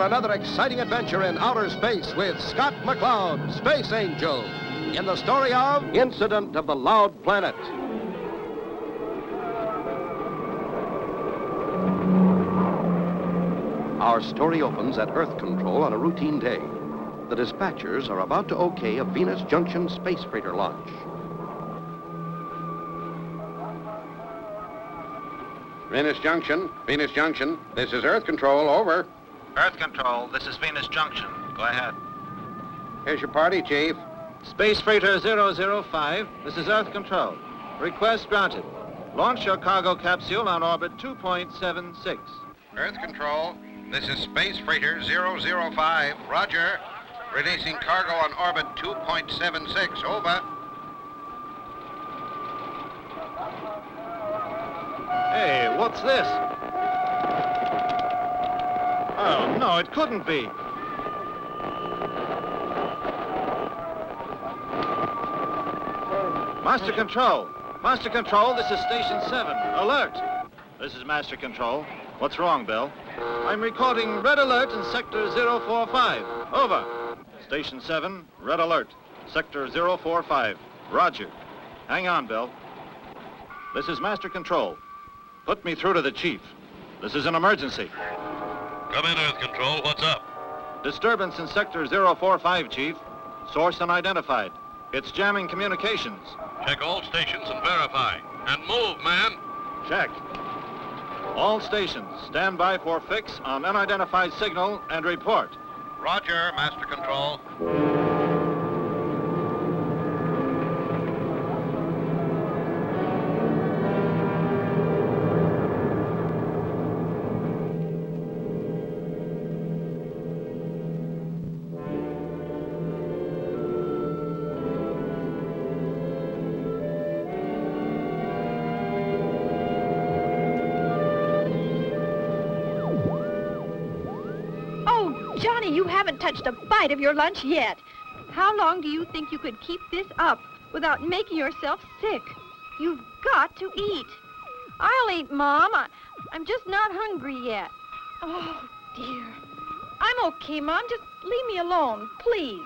another exciting adventure in outer space with Scott McCloud, Space Angel, in the story of Incident of the Loud Planet. Our story opens at Earth Control on a routine day. The dispatchers are about to okay a Venus Junction space freighter launch. Venus Junction, this is Earth Control, over. Earth Control, this is Venus Junction. Go ahead. Here's your party, Chief. Space Freighter 005, this is Earth Control. Request granted. Launch your cargo capsule on orbit 2.76. Earth Control, this is Space Freighter 005, roger. Releasing cargo on orbit 2.76, over. Hey, what's this? Oh, no, it couldn't be. Master Control, this is Station 7. Alert. This is Master Control. What's wrong, Bill? I'm recording red alert in Sector 045. Over. Station 7, red alert. Sector 045. Roger. Hang on, Bill. This is Master Control. Put me through to the Chief. This is an emergency. Come in, Earth Control. What's up? Disturbance in Sector 045, Chief. Source unidentified. It's jamming communications. Check all stations and verify. And move, man. Check. All stations, stand by for fix on unidentified signal and report. Roger, Master Control. Johnny, you haven't touched a bite of your lunch yet. How long do you think you could keep this up without making yourself sick? You've got to eat. I'll eat, Mom. I'm just not hungry yet. Oh, dear. I'm okay, Mom. Just leave me alone, please.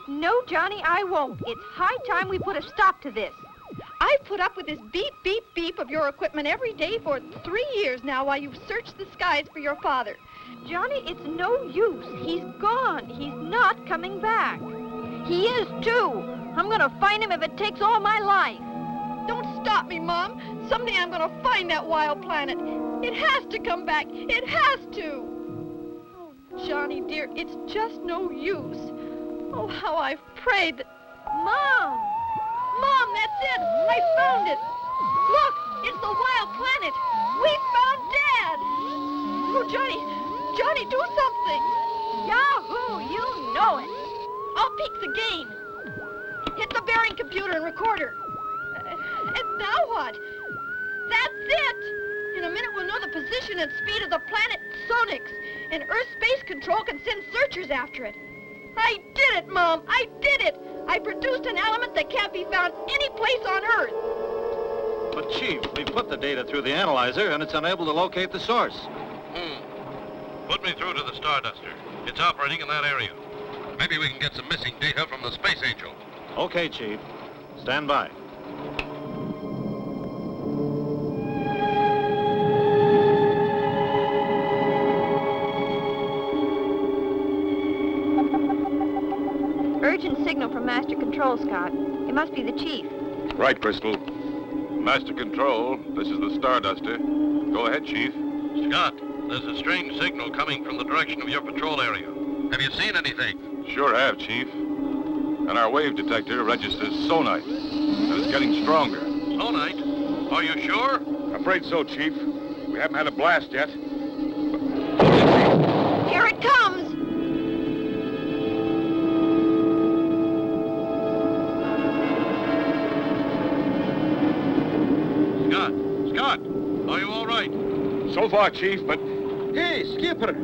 No, Johnny, I won't. It's high time we put a stop to this. I've put up with this beep, beep, beep of your equipment every day for 3 years now while you've searched the skies for your father. Johnny, it's no use. He's gone. He's not coming back. He is, too. I'm going to find him if it takes all my life. Don't stop me, Mom. Someday I'm going to find that wild planet. It has to come back. It has to. Oh, Johnny, dear, it's just no use. Oh, how I've prayed that... Mom! Mom, that's it! I found it! Look, it's the wild planet! We found Dad! Oh, Johnny, do something! Yahoo! You know it! All peaks again! Hit the bearing computer and recorder. And now what? That's it! In a minute we'll know the position and speed of the planet sonics, and Earth Space Control can send searchers after it. I did it, Mom! I did it! I produced an element that can't be found any place on Earth. But, Chief, we put the data through the analyzer, and it's unable to locate the source. Put me through to the Starduster. It's operating in that area. Maybe we can get some missing data from the Space Angel. Okay, Chief. Stand by. Urgent signal from Master Control, Scott. It must be the Chief. Right, Crystal. Master Control, this is the Starduster. Go ahead, Chief. Scott, there's a strange signal coming from the direction of your patrol area. Have you seen anything? Sure have, Chief. And our wave detector registers sonite. And it's getting stronger. Sonite? Are you sure? Afraid so, Chief. We haven't had a blast yet. Here it comes! Scott, are you all right? So far, Chief, but... Hey, Skipper,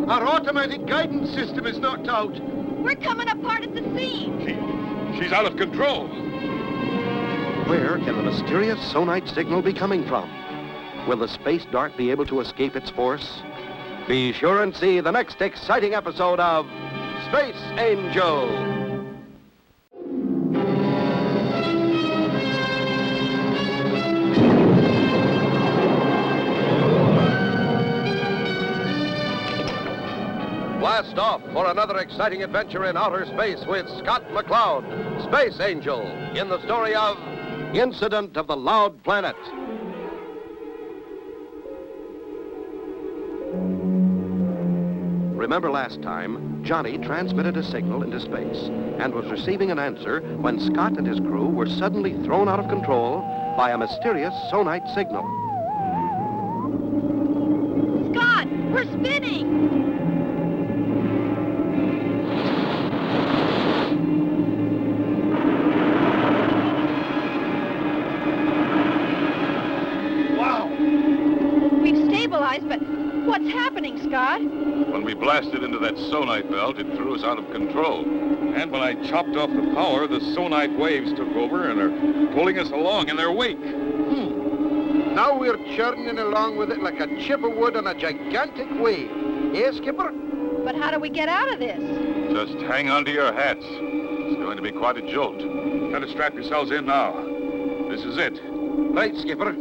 our automatic guidance system is knocked out. We're coming apart at the seams. She's out of control. Where can the mysterious sonite signal be coming from? Will the space dart be able to escape its force? Be sure and see the next exciting episode of Space Angel. Blast off for another exciting adventure in outer space with Scott McCloud, Space Angel, in the story of Incident of the Loud Planet. Remember last time, Johnny transmitted a signal into space and was receiving an answer when Scott and his crew were suddenly thrown out of control by a mysterious sonite signal. Scott, we're spinning! But what's happening, Scott? When we blasted into that sonite belt, it threw us out of control. And when I chopped off the power, the sonite waves took over and are pulling us along in their wake. Now we're churning along with it like a chip of wood on a gigantic wave. Eh, Skipper? But how do we get out of this? Just hang on to your hats. It's going to be quite a jolt. Try to strap yourselves in now. This is it. Right, Skipper.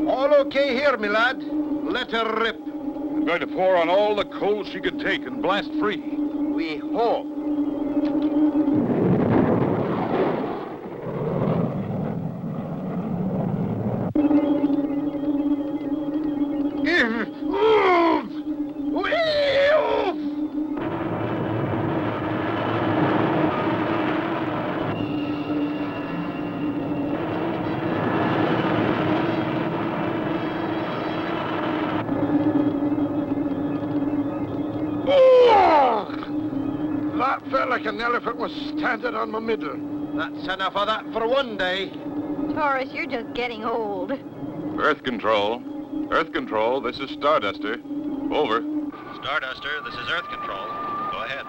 All okay here, me lad. Let her rip. I'm going to pour on all the coal she could take and blast free. We hope. That felt like an elephant was standing on my middle. That's enough of that for one day. Taurus, you're just getting old. Earth Control. Earth Control, this is Starduster. Over. Starduster, this is Earth Control. Go ahead.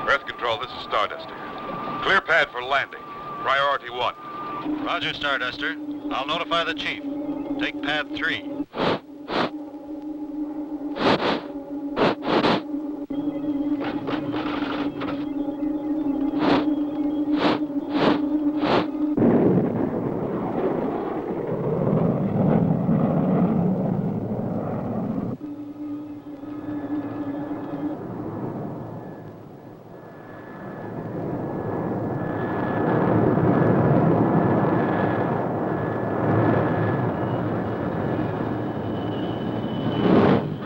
Earth Control, this is Starduster. Clear pad for landing. Priority 1. Roger, Starduster. I'll notify the chief. Take pad 3.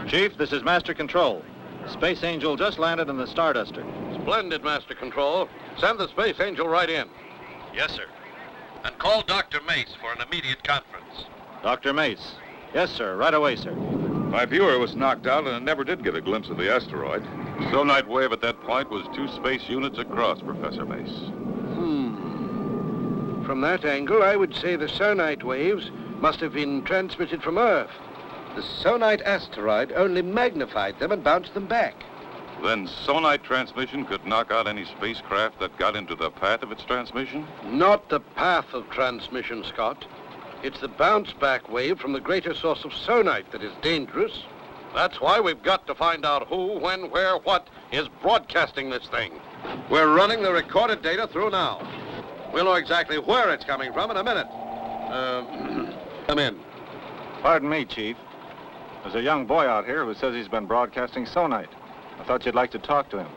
Chief, this is Master Control. Space Angel just landed in the Starduster. Splendid, Master Control. Send the Space Angel right in. Yes, sir. And call Dr. Mace for an immediate conference. Dr. Mace. Yes, sir. Right away, sir. My viewer was knocked out and I never did get a glimpse of the asteroid. Sonite wave at that point was 2 space units across, Professor Mace. From that angle, I would say the sonite waves must have been transmitted from Earth. The sonite asteroid only magnified them and bounced them back. Then sonite transmission could knock out any spacecraft that got into the path of its transmission? Not the path of transmission, Scott. It's the bounce-back wave from the greater source of sonite that is dangerous. That's why we've got to find out who, when, where, what is broadcasting this thing. We're running the recorded data through now. We'll know exactly where it's coming from in a minute. Come in. Pardon me, Chief. There's a young boy out here who says he's been broadcasting sonite. I thought you'd like to talk to him.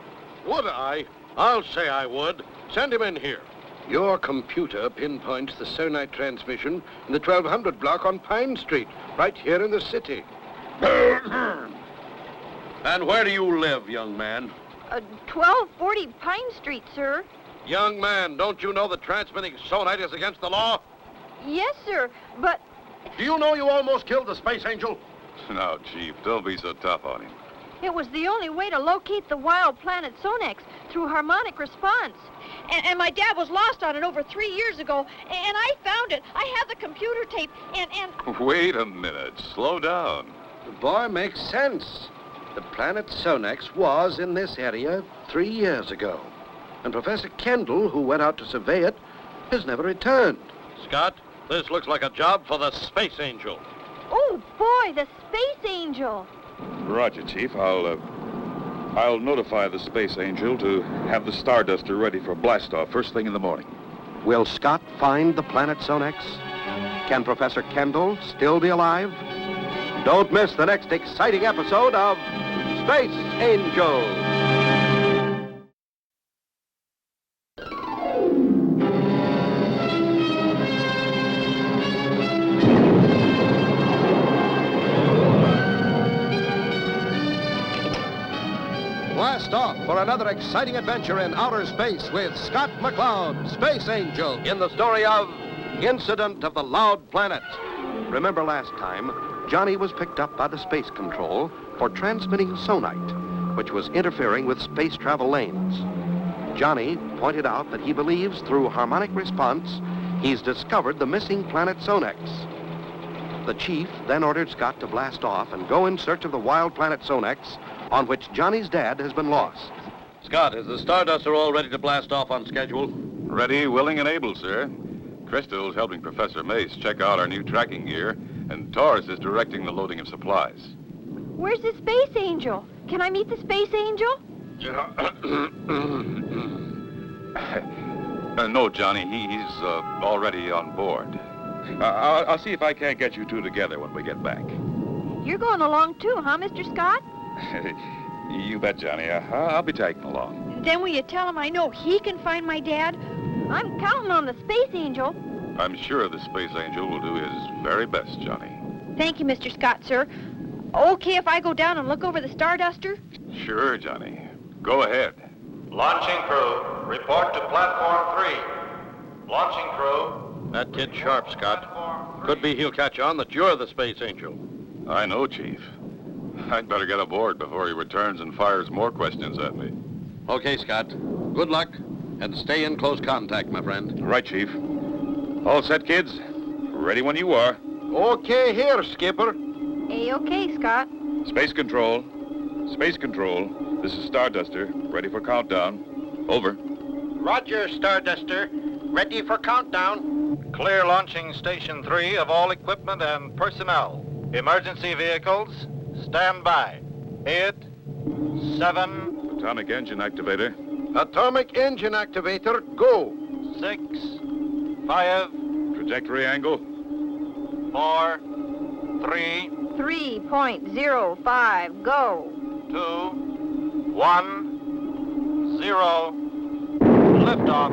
Would I? I'll say I would. Send him in here. Your computer pinpoints the sonite transmission in the 1200 block on Pine Street, right here in the city. And where do you live, young man? 1240 Pine Street, sir. Young man, don't you know that transmitting sonite is against the law? Yes, sir, but... Do you know you almost killed the Space Angel? No, Chief, don't be so tough on him. It was the only way to locate the wild planet Sonex through harmonic response. And my dad was lost on it over 3 years ago, and I found it. I have the computer tape, and... Wait a minute. Slow down. The boy makes sense. The planet Sonex was in this area 3 years ago. And Professor Kendall, who went out to survey it, has never returned. Scott, this looks like a job for the Space Angel. Oh, boy, the Space Angel. Roger, Chief. I'll notify the Space Angel to have the Starduster ready for blastoff first thing in the morning. Will Scott find the planet Sonex? Can Professor Kendall still be alive? Don't miss the next exciting episode of Space Angel. Blast off for another exciting adventure in outer space with Scott McCloud, Space Angel, in the story of Incident of the Loud Planet. Remember last time, Johnny was picked up by the Space Control for transmitting sonite, which was interfering with space travel lanes. Johnny pointed out that he believes through harmonic response, he's discovered the missing planet Sonex. The chief then ordered Scott to blast off and go in search of the wild planet Sonex, on which Johnny's dad has been lost. Scott, is the Starduster all ready to blast off on schedule? Ready, willing, and able, sir. Crystal's helping Professor Mace check out our new tracking gear, and Taurus is directing the loading of supplies. Where's the Space Angel? Can I meet the Space Angel? No, Johnny, he's already on board. I'll see if I can't get you two together when we get back. You're going along too, huh, Mr. Scott? You bet, Johnny. I'll be tagging along. Then will you tell him I know he can find my dad? I'm counting on the Space Angel. I'm sure the Space Angel will do his very best, Johnny. Thank you, Mr. Scott, sir. Okay if I go down and look over the Starduster? Sure, Johnny. Go ahead. Launching crew, report to platform 3. Launching crew. That kid's sharp, Scott. Could be he'll catch on that you're the Space Angel. I know, Chief. I'd better get aboard before he returns and fires more questions at me. Okay, Scott. Good luck, and stay in close contact, my friend. Right, Chief. All set, kids? Ready when you are. Okay here, Skipper. A-okay, Scott. Space Control. Space Control. This is Starduster. Ready for countdown. Over. Roger, Starduster. Ready for countdown. Clear launching Station 3 of all equipment and personnel. Emergency vehicles, stand by. 8, 7... Atomic engine activator. Atomic engine activator, go. 6, 5... Trajectory angle. 4, 3... 3.05, go. 2, 1, 0... Liftoff.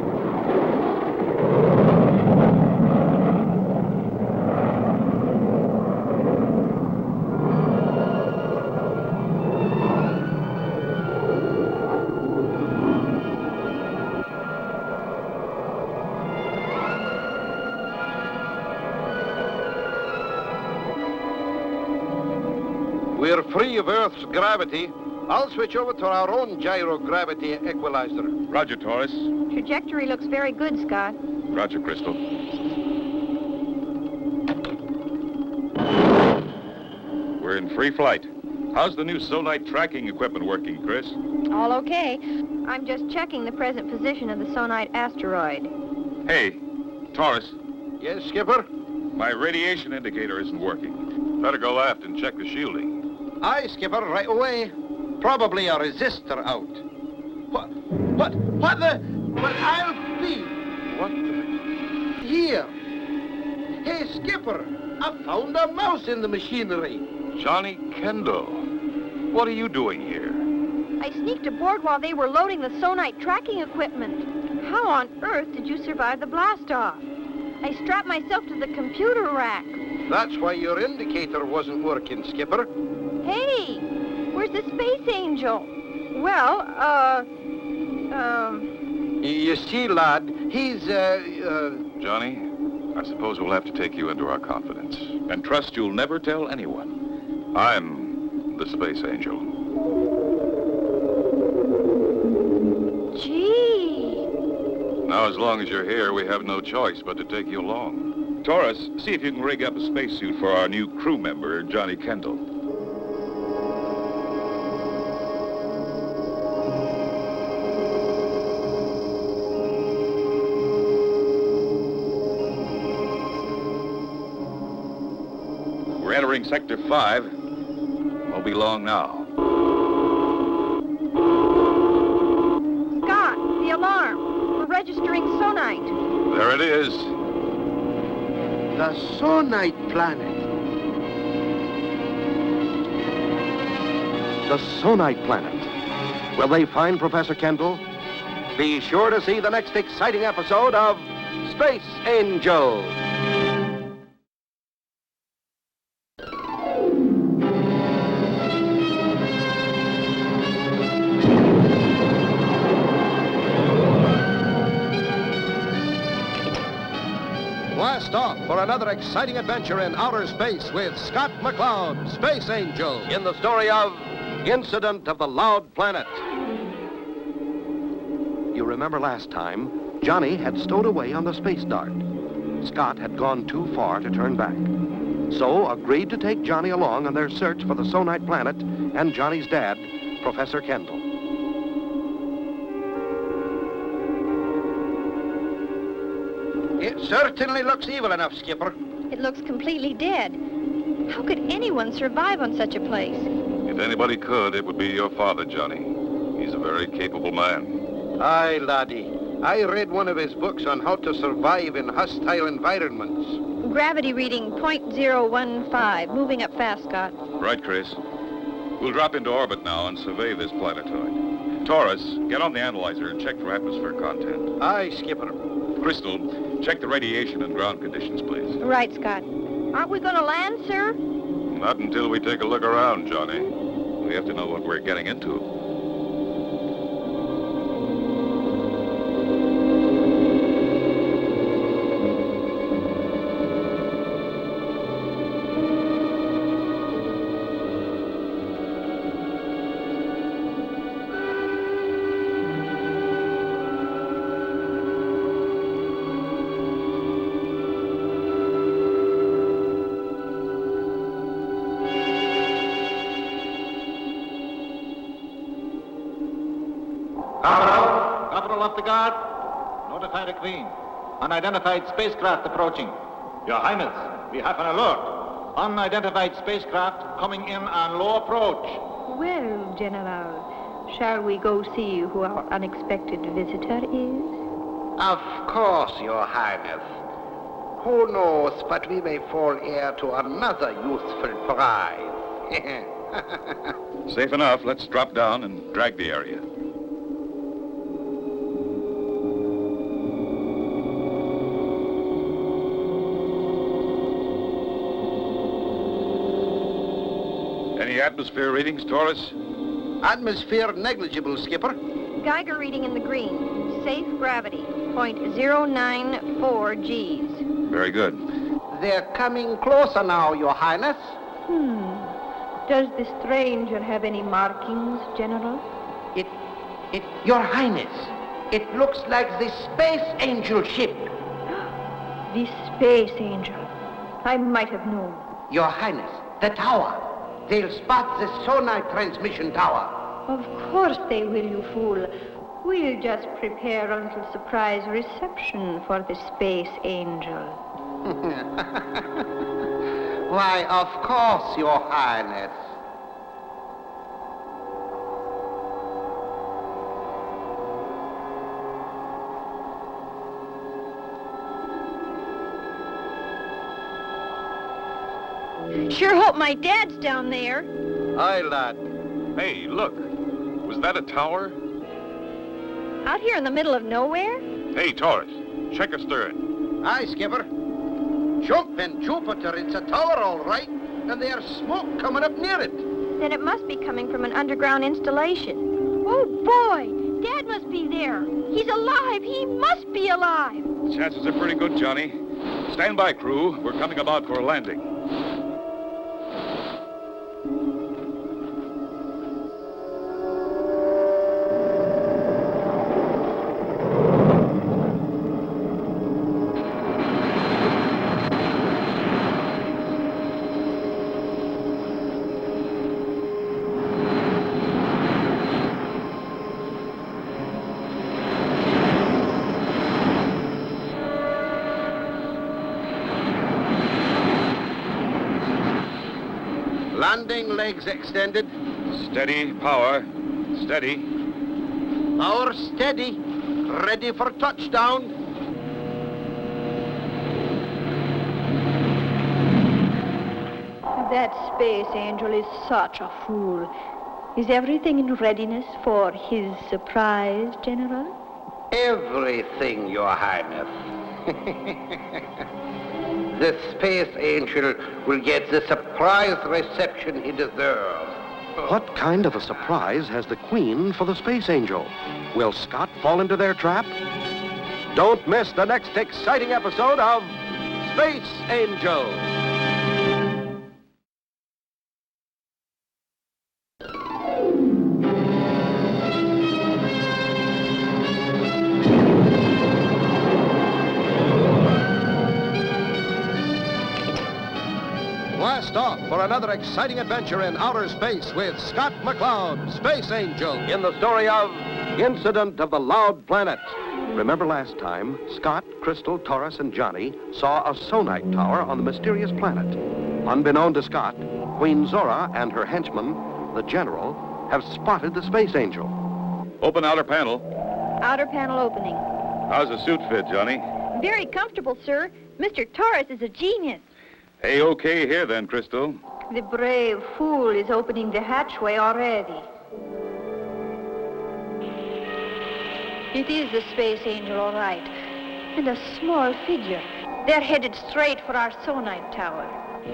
We're free of Earth's gravity. I'll switch over to our own gyrogravity equalizer. Roger, Taurus. Trajectory looks very good, Scott. Roger, Crystal. We're in free flight. How's the new sonite tracking equipment working, Chris? All okay. I'm just checking the present position of the Sonite asteroid. Hey, Taurus, Yes, Skipper? my radiation indicator isn't working. Better go aft and check the shielding. Aye, Skipper, right away. Probably a resistor out. What I'll be. What the... Here. Hey, Skipper, I found a mouse in the machinery. Johnny Kendall. What are you doing here? I sneaked aboard while they were loading the Sonite tracking equipment. How on earth did you survive the blast-off? I strapped myself to the computer rack. That's why your indicator wasn't working, Skipper. Hey, where's the Space Angel? Well, You see, lad, he's, Johnny, I suppose we'll have to take you into our confidence and trust you'll never tell anyone. I'm the Space Angel. Gee. Now, as long as you're here, we have no choice but to take you along. Taurus, see if you can rig up a spacesuit for our new crew member, Johnny Kendall. We're entering Sector 5. Won't be long now. Scott, the alarm. We're registering Sonite. There it is. The Sonite planet. The Sonite planet. Will they find Professor Kendall? Be sure to see the next exciting episode of Space Angel. Blast off for another exciting adventure in outer space with Scott McCloud, Space Angel, in the story of Incident of the Loud Planet. You remember last time, Johnny had stowed away on the Space Dart. Scott had gone too far to turn back, so agreed to take Johnny along on their search for the Sonite planet and Johnny's dad, Professor Kendall. It certainly looks evil enough, Skipper. It looks completely dead. How could anyone survive on such a place? If anybody could, it would be your father, Johnny. He's a very capable man. Aye, laddie. I read one of his books on how to survive in hostile environments. Gravity reading .015. Moving up fast, Scott. Right, Chris. We'll drop into orbit now and survey this planetoid. Taurus, get on the analyzer and check for atmosphere content. Aye, Skipper. Crystal, check the radiation and ground conditions, please. Right, Scott. Aren't we going to land, sir? Not until we take a look around, Johnny. We have to know what we're getting into. Capital of the Guard. Notify the Queen. Unidentified spacecraft approaching. Your Highness, we have an alert. Unidentified spacecraft coming in on low approach. Well, General, shall we go see who our unexpected visitor is? Of course, Your Highness. Who knows but we may fall heir to another youthful prize. Safe enough. Let's drop down and drag the area. Any atmosphere readings, Taurus? Atmosphere negligible, Skipper. Geiger reading in the green. Safe gravity. .094 Gs. Very good. They're coming closer now, Your Highness. Does the stranger have any markings, General? Your Highness, it looks like the Space Angel ship. The Space Angel. I might have known. Your Highness, the tower. They'll spot the Sonite transmission tower. Of course they will, you fool. We'll just prepare a little surprise reception for the Space Angel. Why, of course, Your Highness. Sure hope my dad's down there. Aye, lad. Hey, look. Was that a tower? Out here in the middle of nowhere? Hey, Taurus, check astern. Aye, Skipper. Jumping Jupiter, it's a tower, all right. And there's smoke coming up near it. Then it must be coming from an underground installation. Oh, boy! Dad must be there. He's alive. He must be alive. Chances are pretty good, Johnny. Stand by, crew. We're coming about for a landing. landing legs extended. Steady, power. Steady. Power steady. Ready for touchdown. That Space Angel is such a fool. Is everything in readiness for his surprise, General? Everything, Your Highness. The Space Angel will get the surprise reception he deserves. What kind of a surprise has the Queen for the Space Angel? Will Scott fall into their trap? Don't miss the next exciting episode of Space Angel. Blast off for another exciting adventure in outer space with Scott McCloud, Space Angel, in the story of Incident of the Loud Planet. Remember last time, Scott, Crystal, Taurus, and Johnny saw a sonite tower on the mysterious planet. Unbeknown to Scott, Queen Zora and her henchman, the General, have spotted the Space Angel. Open outer panel. Outer panel opening. How's the suit fit, Johnny? Very comfortable, sir. Mr. Taurus is a genius. A-okay here then, Crystal. The brave fool is opening the hatchway already. It is the Space Angel, all right. And a small figure. They're headed straight for our sonite tower.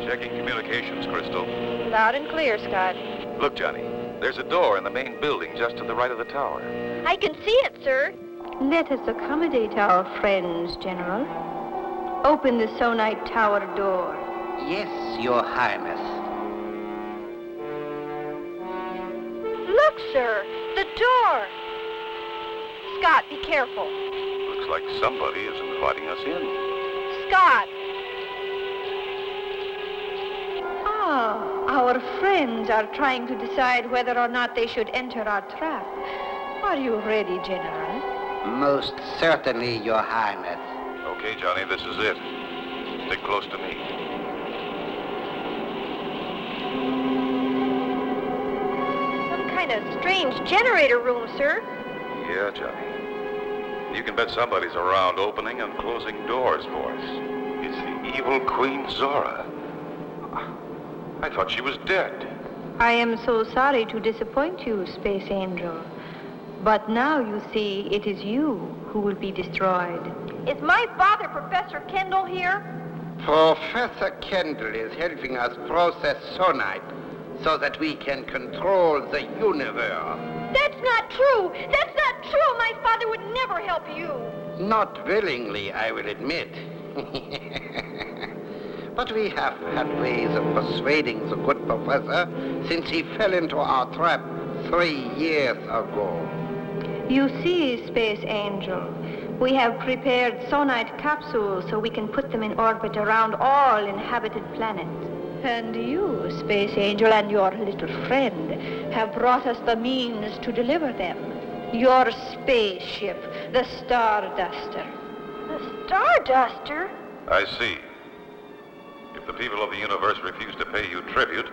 Checking communications, Crystal. Loud and clear, Scott. Look, Johnny, there's a door in the main building just to the right of the tower. I can see it, sir. Let us accommodate our friends, General. Open the sonite tower door. Yes, Your Highness. Look, sir, the door. Scott, be careful. Looks like somebody is inviting us in. Scott. Our friends are trying to decide whether or not they should enter our trap. Are you ready, General? Most certainly, Your Highness. Okay, Johnny, this is it. Stick close to me. Some kind of strange generator room, sir. Yeah, Johnny. You can bet somebody's around opening and closing doors for us. It's the evil Queen Zora. I thought she was dead. I am so sorry to disappoint you, Space Angel. But now you see it is you who will be destroyed. Is my father, Professor Kendall, here? Professor Kendall is helping us process sonite so that we can control the universe. That's not true! That's not true! My father would never help you! Not willingly, I will admit. But we have had ways of persuading the good professor since he fell into our trap 3 years ago. You see, Space Angel, we have prepared sonite capsules so we can put them in orbit around all inhabited planets. And you, Space Angel, and your little friend have brought us the means to deliver them. Your spaceship, the Starduster. The Starduster? I see. If the people of the universe refuse to pay you tribute,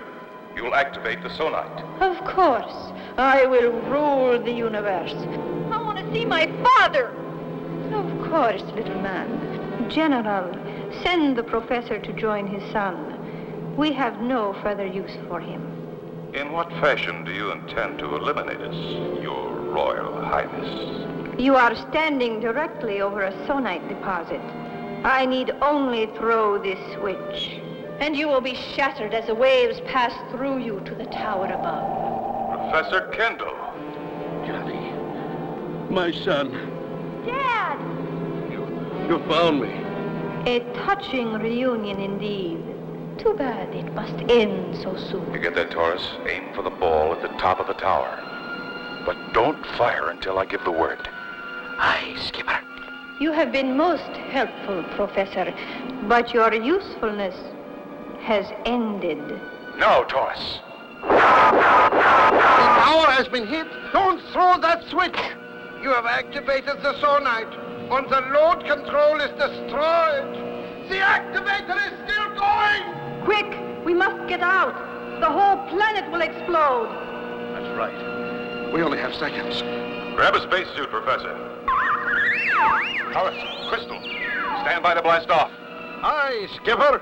you'll activate the sonite. Of course. I will rule the universe. I want to see my father. Of course, little man. General, send the professor to join his son. We have no further use for him. In what fashion do you intend to eliminate us, Your Royal Highness? You are standing directly over a sonite deposit. I need only throw this switch, and you will be shattered as the waves pass through you to the tower above. Professor Kendall. Johnny, my son, Dad! you found me. A touching reunion indeed. Too bad it must end so soon. You get that, Taurus? Aim for the ball at the top of the tower. But don't fire until I give the word. Aye, Skipper. You have been most helpful, Professor, but your usefulness has ended. No, Taurus. The tower has been hit. Don't throw that switch. You have activated the sonite. When the load control is destroyed, the activator is still going. Quick, we must get out. the whole planet will explode. That's right. We only have seconds. Grab a spacesuit, Professor. Horace, Crystal, stand by to blast off. Aye, Skipper.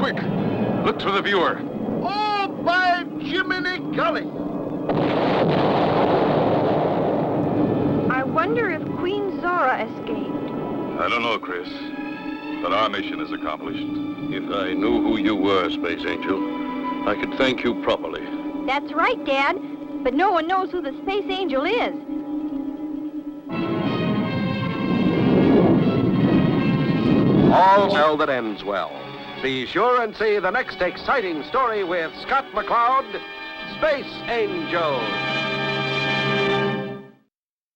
Quick, look through the viewer. Oh, by Jiminy Golly! I wonder if Queen Zora escaped. I don't know, Chris, but our mission is accomplished. If I knew who you were, Space Angel, I could thank you properly. That's right, Dad. But no one knows who the Space Angel is. All well that ends well. Be sure and see the next exciting story with Scott McCloud, Space Angel.